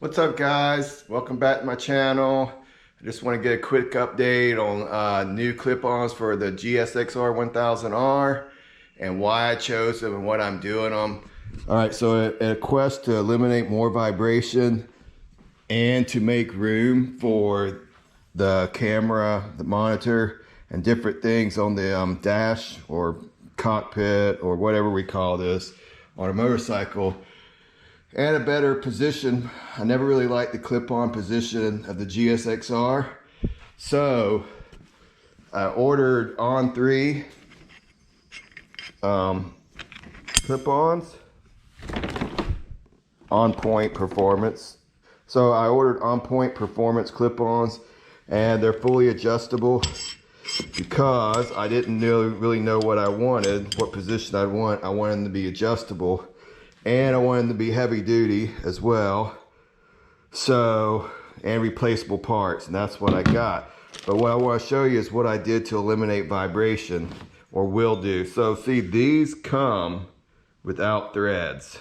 What's up, guys? Welcome back to my channel. I just want to get a quick update on new clip-ons for the GSXR1000R and why I chose them and what I'm doing them. All right, so a quest to eliminate more vibration and to make room for the camera, the monitor, and different things on the dash or cockpit or whatever we call this on a motorcycle, and a better position. I never really liked the clip-on position of the GSXR, so I ordered on 3 clip-ons, On Point Performance. So I ordered On Point Performance clip-ons, and they're fully adjustable because I didn't really know what I wanted, what position I'd want. I wanted them to be adjustable, and I wanted them to be heavy duty as well. So, and replaceable parts, and that's what I got. But what I want to show you is what I did to eliminate vibration, or will do. So see, these come without threads,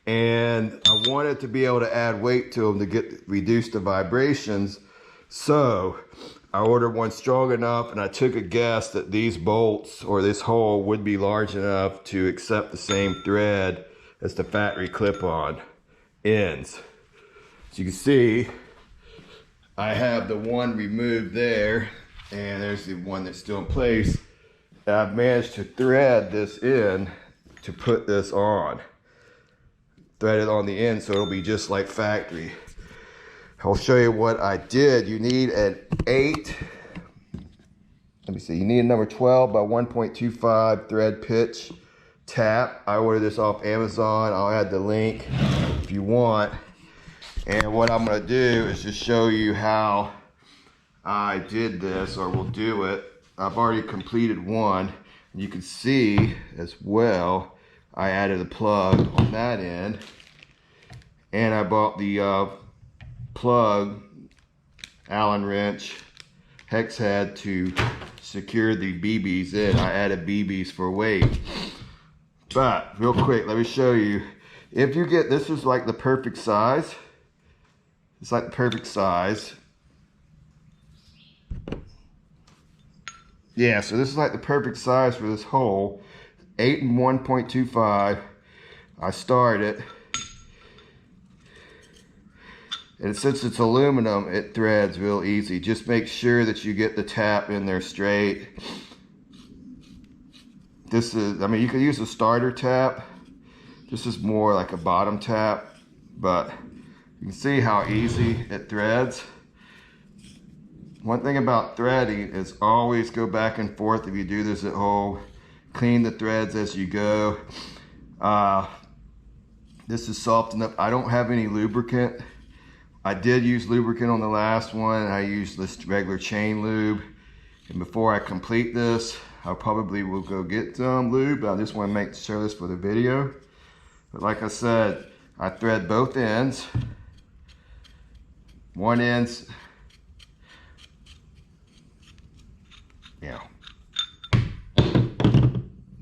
and I wanted to be able to add weight to them to reduce the vibrations. So I ordered one strong enough, and I took a guess that these bolts or this hole would be large enough to accept the same thread as the factory clip-on ends. As you can see, I have the one removed there, and there's the one that's still in place. And I've managed to thread this in to put this on. Thread it on the end so it'll be just like factory. I'll show you what I did. You need an 8, let me see, you need a number 12 by 1.25 thread pitch tap. I ordered this off Amazon. I'll add the link if you want. And what I'm going to do is just show you how I did this, or will do it. I've already completed one. You can see as well, I added a plug on that end, and I bought the plug Allen wrench hex head to secure the BBs in. I added BBs for weight. But real quick, let me show you. If you get, this is like the perfect size. It's like the perfect size. Yeah, so this is like the perfect size for this hole. 8 and 1.25. I start it. And since it's aluminum, it threads real easy. Just make sure that you get the tap in there straight. This is, I mean, you could use a starter tap. This is more like a bottom tap, but you can see how easy it threads. One thing about threading is always go back and forth if you do this at home. Clean the threads as you go. This is softened up. I don't have any lubricant. I did use lubricant on the last one. I used this regular chain lube. And before I complete this, I probably will go get some lube. I just want to show this for the video. But like I said, I thread both ends. One end's,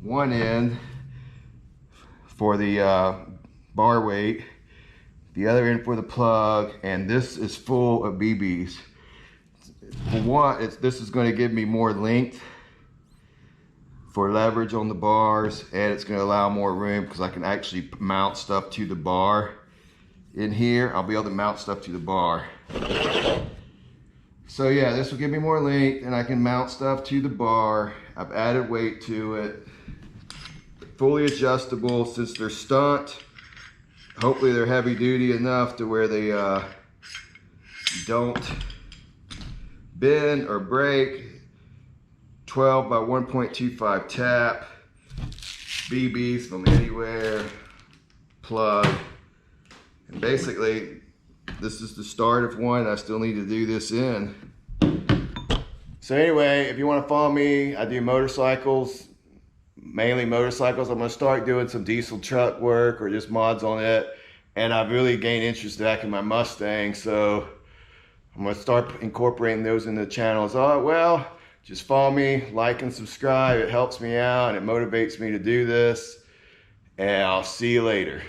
one end for the bar weight, the other end for the plug, and this is full of BBs. For one, this is going to give me more length for leverage on the bars, and it's going to allow more room because I can actually mount stuff to the bar. In here, I'll be able to mount stuff to the bar. So yeah, this will give me more length, and I can mount stuff to the bar. I've added weight to it. Fully adjustable since they're stunt. Hopefully they're heavy duty enough to where they don't bend or break. 12 by 1.25 tap. BBs from anywhere. Plug. And basically, this is the start of one. I still need to do this in. So anyway, if you want to follow me, I do motorcycles, mainly motorcycles. I'm going to start doing some diesel truck work or just mods on it. And I've really gained interest back in my Mustang, so I'm going to start incorporating those in the channel. So, well, just follow me, like and subscribe. It helps me out and it motivates me to do this. And I'll see you later.